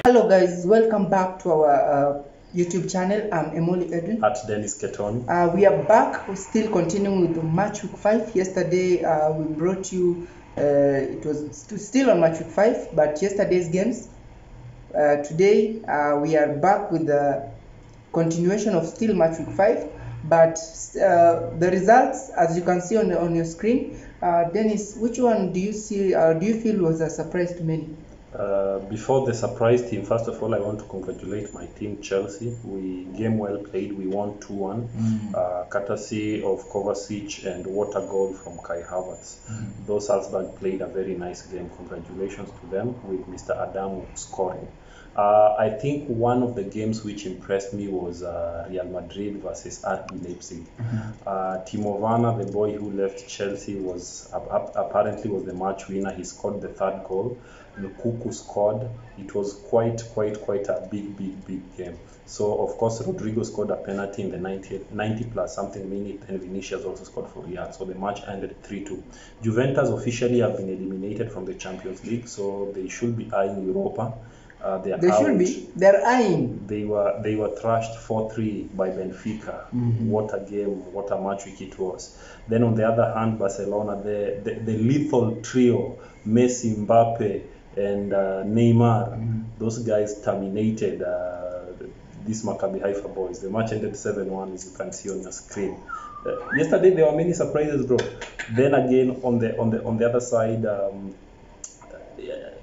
Hello guys, welcome back to our YouTube channel. I'm Emoli Edwin. At Dennis Keton. We are back. We're still continuing with the match week 5. Yesterday we brought you, it was still on match week 5, but yesterday's games. Today we are back with the continuation of still match week 5, but the results, as you can see on your screen. Dennis, which one do you see? Do you feel was a surprise to many? Before the surprise team, first of all, I want to congratulate my team, Chelsea. We game well played. We won 2-1, courtesy of Kovacic and water goal from Kai Havertz. Though Salzburg played a very nice game. Congratulations to them with Mr. Adamu scoring. I think one of the games which impressed me was Real Madrid versus RB Leipzig. Timo Werner, the boy who left Chelsea, was apparently was the match winner. He scored the third goal. Lukaku scored. It was quite a big game. So of course Rodrigo scored a penalty in the 90 plus something minute, and Vinicius also scored for Real. So the match ended 3-2. Juventus officially have been eliminated from the Champions League, so they should be eyeing Europa. They're eyeing. They were thrashed 4-3 by Benfica. What a game, what a match week it was. Then on the other hand, Barcelona, the lethal trio, Messi, Mbappe, and Neymar, those guys terminated these Maccabi Haifa boys. The match ended 7-1, as you can see on your screen. Yesterday there were many surprises, bro. Then again on the other side,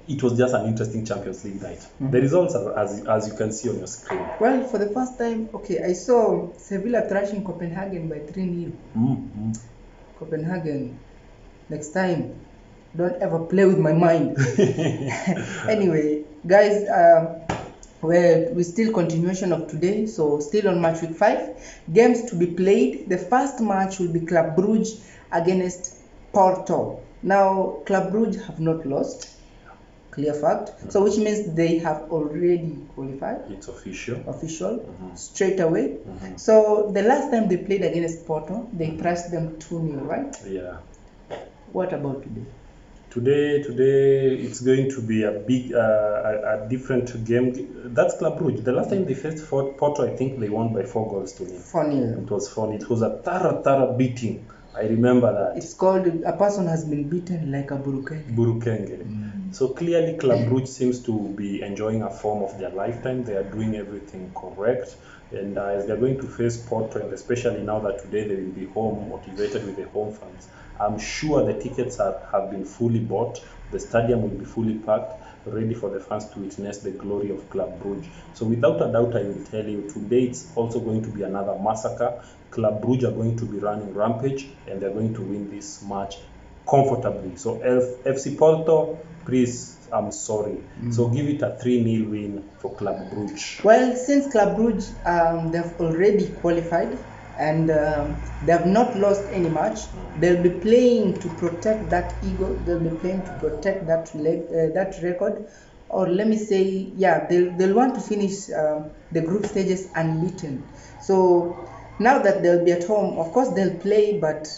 it was just an interesting Champions League night. The results are as you can see on your screen. Well, for the first time, I saw Sevilla thrashing Copenhagen by 3-0. Copenhagen, next time, don't ever play with my mind. Anyway, guys, we're still continuation of today, so still on match week 5. Games to be played. The first match will be Club Brugge against Porto. Now, Club Brugge have not lost. Clear fact. So which means they have already qualified. It's official. Straight away. So the last time they played against Porto, they thrashed them 2-0, right? Yeah. What about today? Today it's going to be a big, a different game. That's Club Brugge. The last time they faced Porto, I think they won by 4-0. 4-0. It was 4-0. It was a thorough beating. I remember that. It's called a person has been beaten like a Burukenge. So clearly Club Brugge seems to be enjoying a form of their lifetime. They are doing everything correct. And as they're going to face Porto, and especially now that today they will be home, motivated with the home fans, I'm sure the tickets have been fully bought. The stadium will be fully packed, ready for the fans to witness the glory of Club Brugge. So without a doubt, I will tell you, today it's also going to be another massacre. Club Brugge are going to be running rampage, and they're going to win this match comfortably. So FC Porto, please, I'm sorry. So give it a 3-0 win for Club Brugge. Well, since Club Brugge, they've already qualified, and they have not lost any match. They'll be playing to protect that ego. They'll be playing to protect that record. Or let me say, they'll want to finish the group stages unbeaten. So now that they'll be at home, of course they'll play, but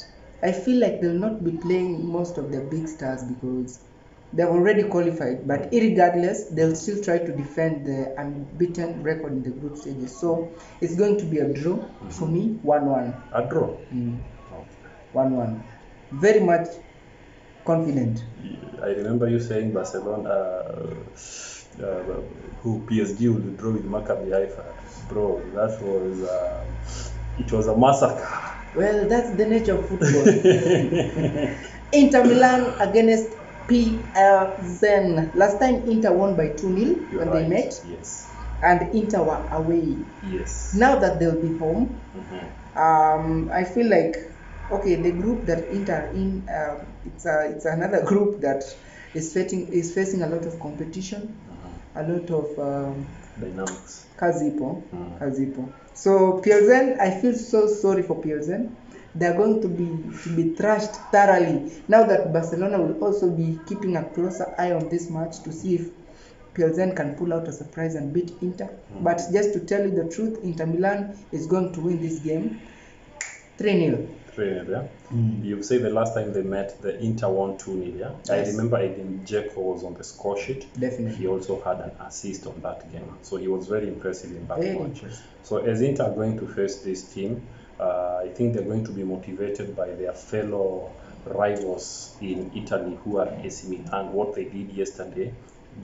I feel like they'll not be playing most of the big stars because they've already qualified. But irregardless, they'll still try to defend the unbeaten record in the group stages. So it's going to be a draw for me, 1-1. A draw? 1-1. Very much confident. I remember you saying Barcelona, who PSG will draw with Maccabi Haifa. Bro, that was it was a massacre. Well, that's the nature of football. Inter Milan against PSN. Last time Inter won by 2-0 when they met. Yes. And Inter were away. Yes. Now that they'll be home, I feel like the group that Inter are in, it's another group that is facing a lot of competition, a lot of dynamics. Kazipo. So PSN, I feel so sorry for PSN. They're going to be thrashed thoroughly. Now that Barcelona will also be keeping a closer eye on this match to see if PSN can pull out a surprise and beat Inter. But just to tell you the truth, Inter Milan is going to win this game 3-0. 3-0, yeah? You say the last time they met, the Inter won 2-0, yeah? Yes. I remember Edin Dzeko was on the score sheet. Definitely. He also had an assist on that game. So he was very impressive in that Very match. impressive. So as Inter are going to face this team, I think they're going to be motivated by their fellow rivals in Italy who are AC Milan, what they did yesterday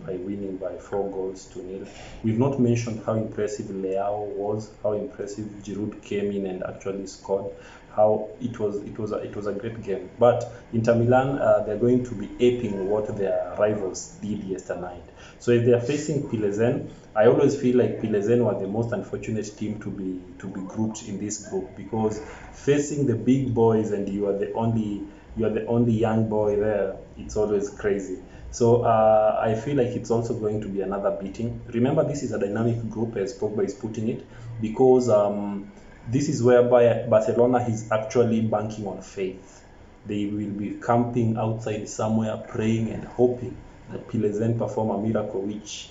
by winning by 4-0. We've not mentioned how impressive Leao was, how impressive Giroud came in and actually scored, how it was a great game. But Inter Milan, they're going to be aping what their rivals did yesterday night. So if they are facing Pilsen, I always feel like Pilsen were the most unfortunate team to be grouped in this group, because facing the big boys and you are the only young boy there, it's always crazy. So I feel like it's also going to be another beating. Remember, this is a dynamic group, as Pogba is putting it, because this is whereby Barcelona is actually banking on faith. They will be camping outside somewhere, praying and hoping that Pilsen perform a miracle, which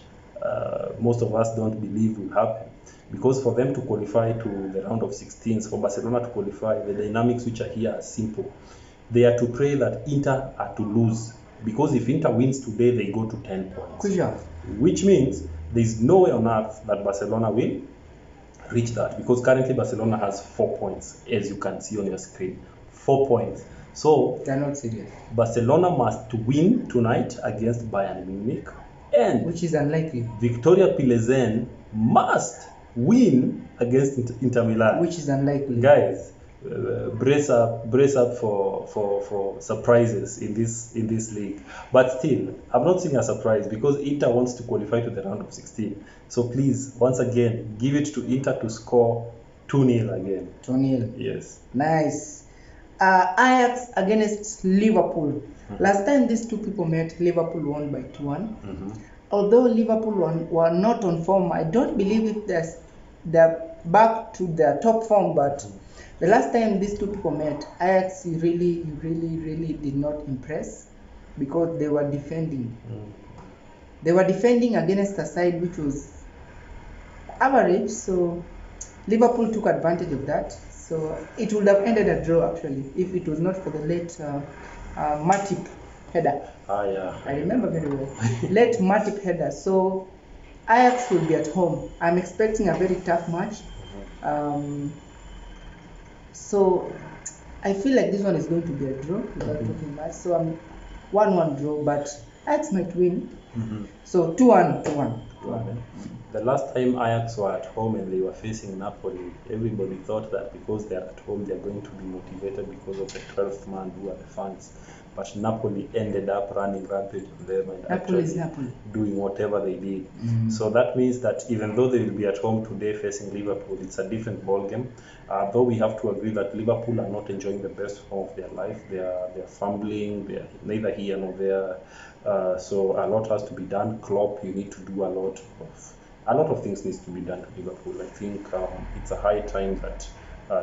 most of us don't believe will happen. Because for them to qualify to the round of 16s, for Barcelona to qualify, the dynamics which are here are simple. They are to pray that Inter are to lose. Because if Inter wins today, they go to 10 points. Which means there's no way on earth that Barcelona will reach that. Because currently Barcelona has 4 points, as you can see on your screen. 4 points. So they're not serious. Barcelona must win tonight against Bayern Munich. And which is unlikely. Victoria Pilsen must win against Inter Milan. Which is unlikely. Guys, brace up for surprises in this league. But still, I'm not seeing a surprise because Inter wants to qualify to the round of 16. So please, once again, give it to Inter to score 2-0 again. 2-0. Yes. Nice. Ajax against Liverpool. Last time these two people met, Liverpool won by 2-1. Although Liverpool were not on form, I don't believe if they're back to their top form, but the last time these two people met, Ajax really did not impress because they were defending. They were defending against a side which was average, so Liverpool took advantage of that. So it would have ended a draw actually if it was not for the late Matip header. Yeah. I remember very well. Late Matip header. So Ajax will be at home. I'm expecting a very tough match. So I feel like this one is going to be a draw without talking much. So I'm 1-1 draw, but Ajax might win. So 2-1. The last time Ajax were at home and they were facing Napoli, everybody thought that because they are at home, they are going to be motivated because of the 12th man who are the fans. But Napoli ended up running rampage on them and actually doing whatever they did. So that means that even though they will be at home today facing Liverpool, it's a different ball game. Though we have to agree that Liverpool are not enjoying the best form of their life. They are fumbling. They are neither here nor there. So a lot has to be done. Klopp, you need to do a lot of things needs to be done to Liverpool. I think it's a high time that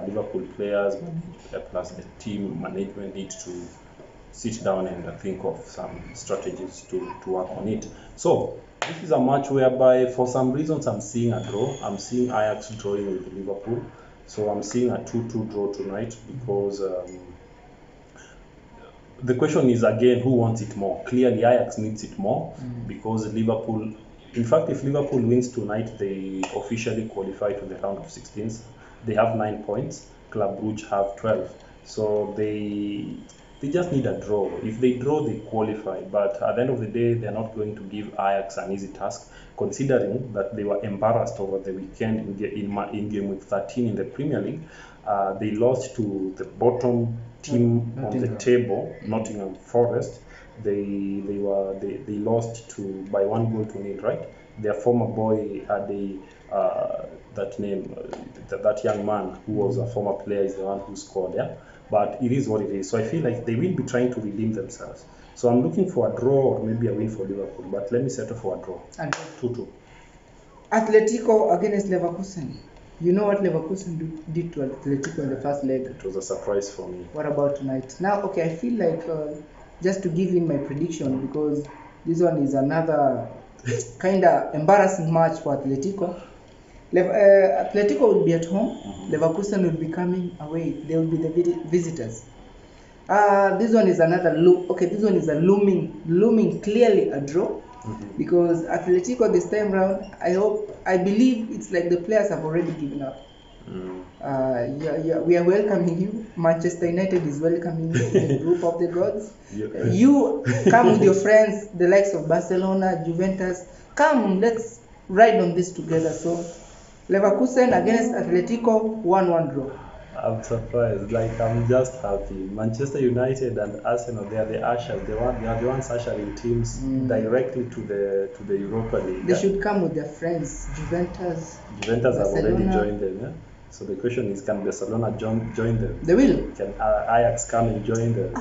Liverpool players plus the team management need to sit down and think of some strategies to work on it. So this is a match whereby for some reasons I'm seeing a draw. I'm seeing Ajax drawing with Liverpool. So I'm seeing a 2-2 draw tonight because the question is again, who wants it more? Clearly Ajax needs it more because Liverpool, in fact, if Liverpool wins tonight, they officially qualify to the round of 16s. They have 9 points. Club Brugge have 12. So they just need a draw. If they draw, they qualify. But at the end of the day, they're not going to give Ajax an easy task, considering that they were embarrassed over the weekend in game week 13 in the Premier League. They lost to the bottom team on the table, Nottingham Forest. They lost by 1-0, right? Their former boy had that young man who was a former player is the one who scored, yeah. But it is what it is. So I feel like they will be trying to redeem themselves. So I'm looking for a draw or maybe a win for Liverpool. But let me settle for a draw. 2-2. Atletico against Leverkusen. You know what Leverkusen did to Atletico in the first leg? It was a surprise for me. What about tonight? Now, okay, I feel like just to give in my prediction, because this one is another kind of embarrassing match for Atletico. Atletico will be at home. Leverkusen will be coming away. They will be the visitors. This one is another this one is a looming clearly a draw. Because Atletico this time round, I believe it's like the players have already given up. We are welcoming you. Manchester United is welcoming you in the group of the gods. You come with your friends, the likes of Barcelona, Juventus. Come, let's ride on this together. So, Leverkusen against Atletico, 1-1 draw. I'm surprised. Like, I'm just happy. Manchester United and Arsenal, they are the ushers. They are the ones ushering teams directly to the Europa League. They should come with their friends. Juventus have already joined them. Yeah? So the question is, can Barcelona join them? They will. Can Ajax come and join them?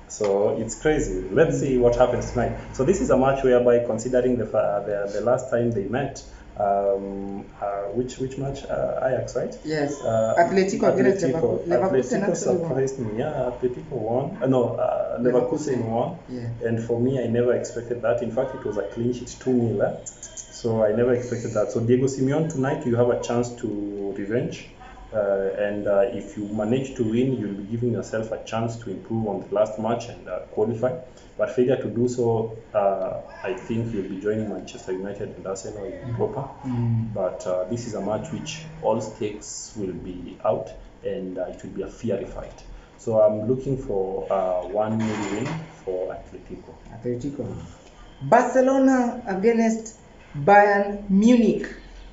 So it's crazy. Let's see what happens tonight. So this is a match whereby, considering the last time they met, which match? Ajax, right? Yes. Atletico against Leverkusen. Atletico surprised me. Yeah, Atletico won. Leverkusen won. Yeah. And for me, I never expected that. In fact, it was a clean sheet, 2-0. So I never expected that. So Diego Simeone, tonight you have a chance to revenge. And if you manage to win, you'll be giving yourself a chance to improve on the last match and qualify. But failure to do so, I think you'll be joining Manchester United and Arsenal in Europa. But this is a match which all stakes will be out, and it will be a fiery fight. So I'm looking for 1-0 win for Atletico. Barcelona against Bayern Munich.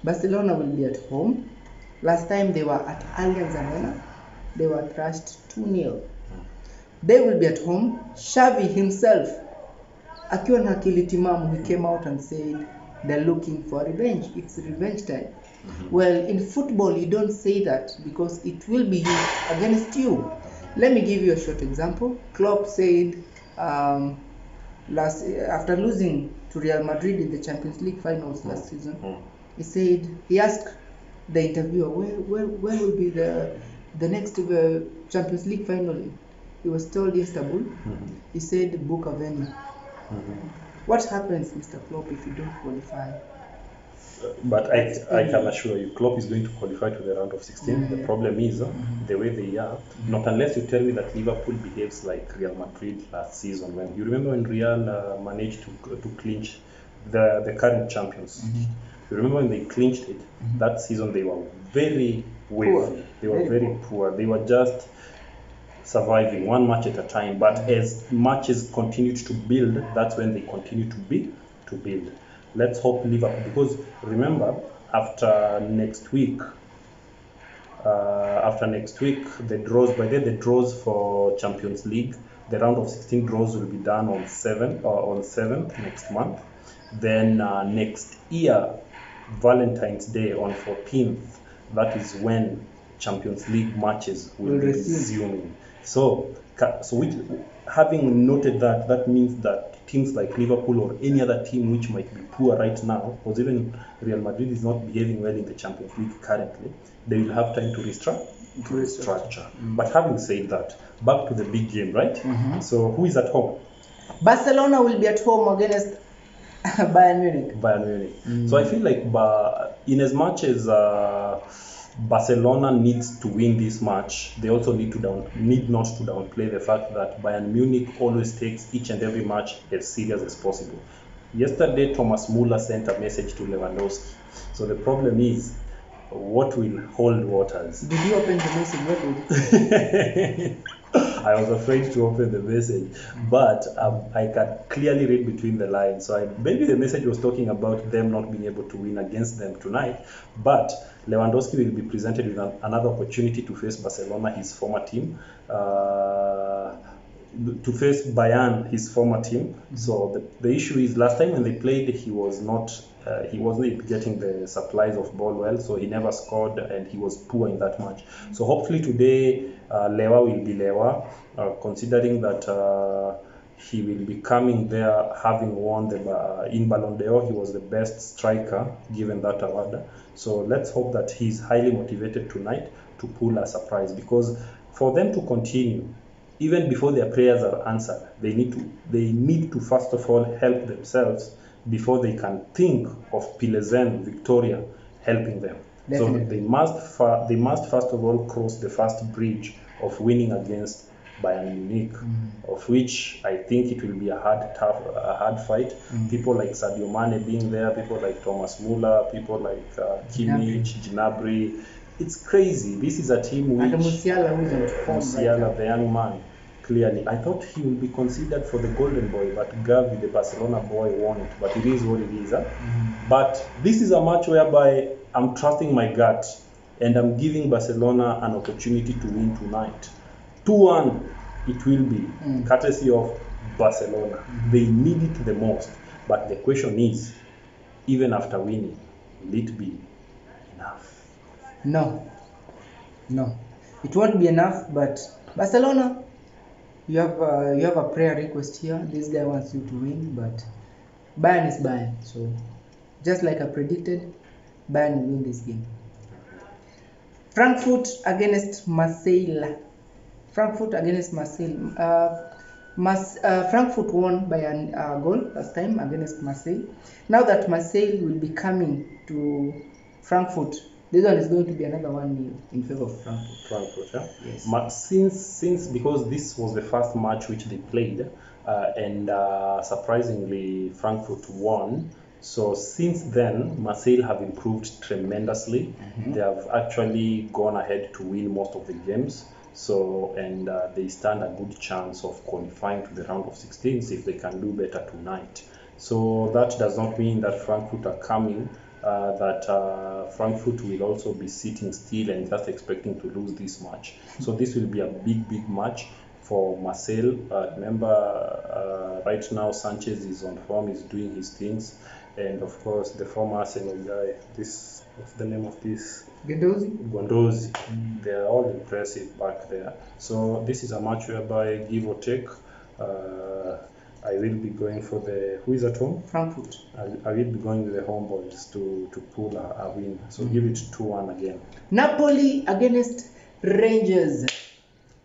Barcelona will be at home. Last time they were at Allianz Arena. They were thrashed 2-0. They will be at home. Xavi himself, akiwa na akili timamu, he came out and said they're looking for revenge. It's revenge time. Well, in football, you don't say that because it will be used against you. Let me give you a short example. Klopp said after losing to Real Madrid in the Champions League finals last season, he asked the interviewer, where will be the next Champions League final? He was told Istanbul. He said book a venue. What happens, Mr. Klopp, if you don't qualify? But I can assure you, Klopp is going to qualify to the round of 16. The problem is the way they are. Not unless you tell me that Liverpool behaves like Real Madrid last season. When you remember when Real managed to clinch the current champions. You remember when they clinched it? That season they were very wavy. They were very poor. They were just surviving one match at a time. But as matches continued to build, that's when they continued to build. Let's hope Liverpool, because remember, after next week, the draws for Champions League, the round of 16 draws will be done on 7th next month. Then next year, Valentine's Day on 14th, that is when Champions League matches will be resuming. So having noted that, that means that teams like Liverpool or any other team which might be poor right now, because even Real Madrid is not behaving well in the Champions League currently, they will have time to restructure. But having said that, back to the big game, right? So who is at home? Barcelona will be at home against Bayern Munich. So I feel like in as much as Barcelona needs to win this match, they also need not to downplay the fact that Bayern Munich always takes each and every match as serious as possible. Yesterday, Thomas Muller sent a message to Lewandowski. So the problem is, what will hold waters? Did you open the message? What did I was afraid to open the message, but I could clearly read between the lines. So maybe the message was talking about them not being able to win against them tonight, but Lewandowski will be presented with another opportunity to face Barcelona, his former team, to face Bayern, his former team. So the issue is, last time when they played, he wasn't getting the supplies of ball well, so he never scored and he was poor in that match. So hopefully today Lewa will be Lewa, considering that he will be coming there having won in Ballon d'Or. He was the best striker given that award. So let's hope that he's highly motivated tonight to pull a surprise, because for them to continue, even before their prayers are answered, they need to first of all help themselves before they can think of Pilsen Victoria helping them. Definitely. So they must first of all cross the first bridge of winning against Bayern Munich, of which I think it will be a hard fight. People like Sadio Mane being there, people like Thomas Muller, people like Kimmich, Gnabry. It's crazy. This is a team which And Musiala, who is on form right now. Musiala, the young man, clearly. I thought he would be considered for the Golden Boy, but Gavi, the Barcelona boy, won it. But it is what it is. Huh? But this is a match whereby I'm trusting my gut and I'm giving Barcelona an opportunity to win tonight. 2-1 it will be, courtesy of Barcelona. They need it the most. But the question is, even after winning, will it be enough? No. It won't be enough, but Barcelona, you have a prayer request here. This guy wants you to win, but Bayern is Bayern. So, just like I predicted, Bayern will win this game. Frankfurt against Marseille. Frankfurt won by a goal last time against Marseille. Now that Marseille will be coming to Frankfurt, this one is going to be another 1-0 in favor of Frankfurt. Yeah? Yes. Since because this was the first match which they played, and surprisingly Frankfurt won. So since then, Marseille have improved tremendously. They have actually gone ahead to win most of the games. So, and they stand a good chance of qualifying to the round of 16 if they can do better tonight. So that does not mean that Frankfurt are coming, that Frankfurt will also be sitting still and just expecting to lose this match. So this will be a big match for Marseille. Remember, right now Sanchez is on form, is doing his things. And of course, the former Arsenal guy, what's the name of this? Guendouzi. They are all impressive back there. So this is a match whereby, give or take, I will be going for who is at home? Frankfurt. I will be going with the homeboys to pull a win. So give it 2-1 again. Napoli against Rangers.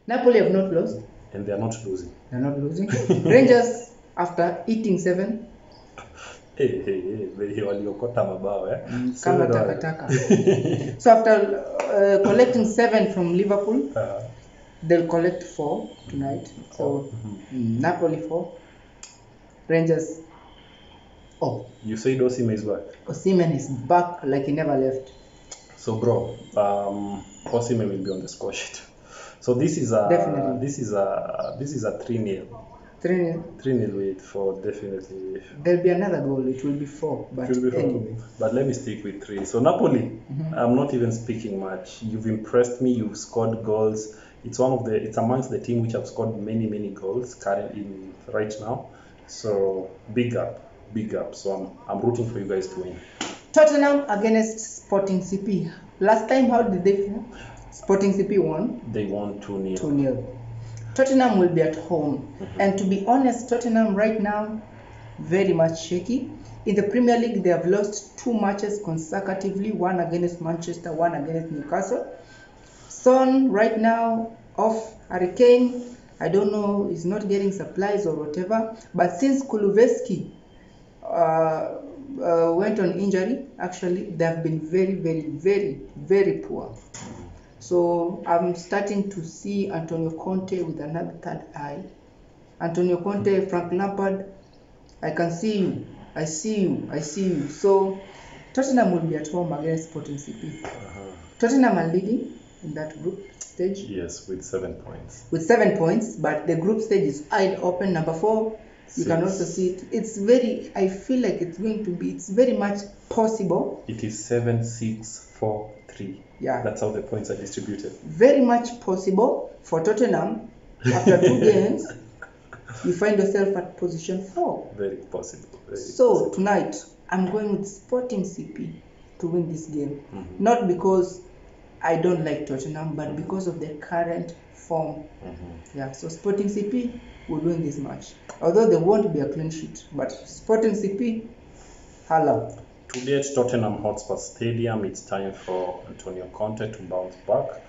Napoli have not lost. And they are not losing. Rangers, after eating 7. Waliokota mabao Kama takataka. So after collecting 7 from Liverpool, they'll collect 4 tonight. So Napoli 4, Rangers. Oh, you said Osimhen is back. Osimhen is back like he never left. So bro, Osimhen will be on the score sheet. So this is a Definitely. this is a 3-0. 3-0 wait for definitely. There'll be another goal. It will be 4. But anyway. But let me stick with 3. So Napoli, I'm not even speaking much. You've impressed me. You've scored goals. It's amongst the team which have scored many goals currently right now. So big up. So I'm rooting for you guys to win. Tottenham against Sporting CP. Last time, how did they feel? Sporting CP won. They won 2-0. 2-0. Tottenham will be at home. And to be honest, Tottenham right now, very much shaky. In the Premier League, they have lost 2 matches consecutively, one against Manchester, one against Newcastle. Son right now off. Hurricane, I don't know, is not getting supplies or whatever. But since Kulusevski went on injury, actually, they have been very poor. So I'm starting to see Antonio Conte with another third eye. Antonio Conte, Frank Lampard, I can see you. I see you. So Tottenham will be at home against Sporting CP. Tottenham are leading in that group stage. Yes, with 7 points. With 7 points, but the group stage is wide open. Number 4, you can also see it. I feel like it's very much possible. It is 7-6-4-3. Yeah. That's how the points are distributed. Very much possible for Tottenham. After 2 games, you find yourself at position 4. Very possible. So tonight, I'm going with Sporting CP to win this game. Not because I don't like Tottenham, but because of their current form. Yeah. So Sporting CP will win this match. Although there won't be a clean sheet, but Sporting CP, hello. Today at Tottenham Hotspur Stadium, it's time for Antonio Conte to bounce back.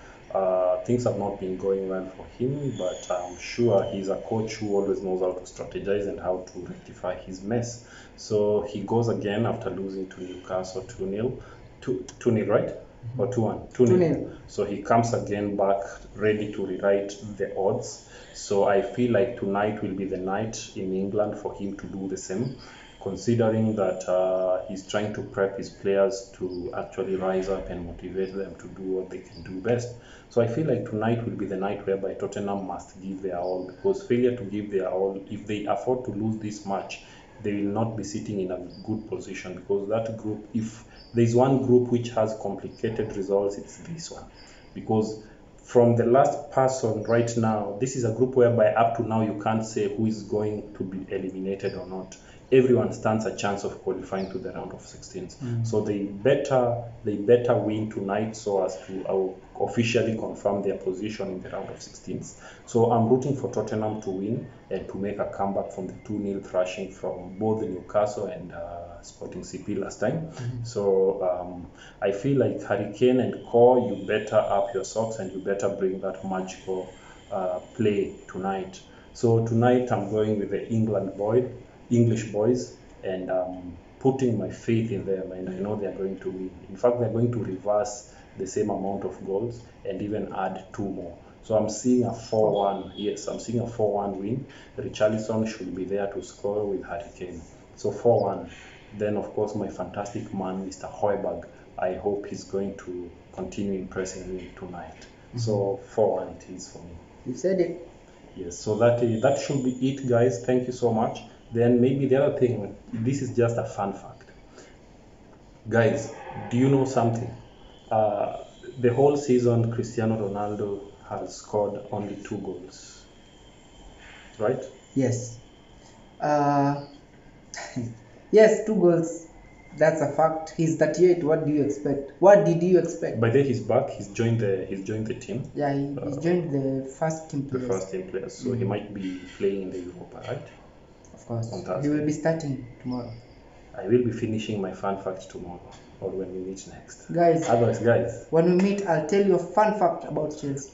Things have not been going well for him, but I'm sure he's a coach who always knows how to strategize and how to rectify his mess. So he goes again after losing to Newcastle 2-0. 2-0, right? or 2-1, 2-0. 2-0. So he comes again back ready to rewrite the odds. So I feel like tonight will be the night in England for him to do the same, considering that he's trying to prep his players to actually rise up and motivate them to do what they can do best. So I feel like tonight will be the night whereby Tottenham must give their all, because failure to give their all, if they afford to lose this match, they will not be sitting in a good position, because that group, if there's one group which has complicated results, it's this one. Because from the last person right now, this is a group whereby up to now you can't say who is going to be eliminated or not. Everyone stands a chance of qualifying to the round of 16s. So they better win tonight so as to officially confirm their position in the round of 16s. So I'm rooting for Tottenham to win and to make a comeback from the 2-0 thrashing from both Newcastle and Sporting CP last time. So I feel like Hurricane and Core, you better up your socks and you better bring that magical play tonight. So tonight I'm going with the English boys, and putting my faith in them, and I know they're going to win. In fact, they're going to reverse the same amount of goals and even add 2 more. So I'm seeing a 4-1. Yes, I'm seeing a 4-1 win. Richarlison should be there to score with Hurricane. So 4-1. Then, of course, my fantastic man, Mr. Højbjerg, I hope he's going to continue impressing me tonight. So 4-1 it is for me. You said it. Yes, so that should be it, guys. Thank you so much. Then maybe the other thing, this is just a fun fact. Guys, do you know something? The whole season, Cristiano Ronaldo has scored only 2 goals. Right? Yes. Yes, 2 goals. That's a fact. He's 38. What do you expect? What did you expect? By then he's back. He's joined the team. Yeah, he's joined the first team The players. first team players. So he might be playing in the Europa, right? Of course. On Thursday. He will be starting tomorrow. I will be finishing my fun fact tomorrow, or when we meet next. Guys, Otherwise, guys. when we meet, I'll tell you a fun fact about Chelsea.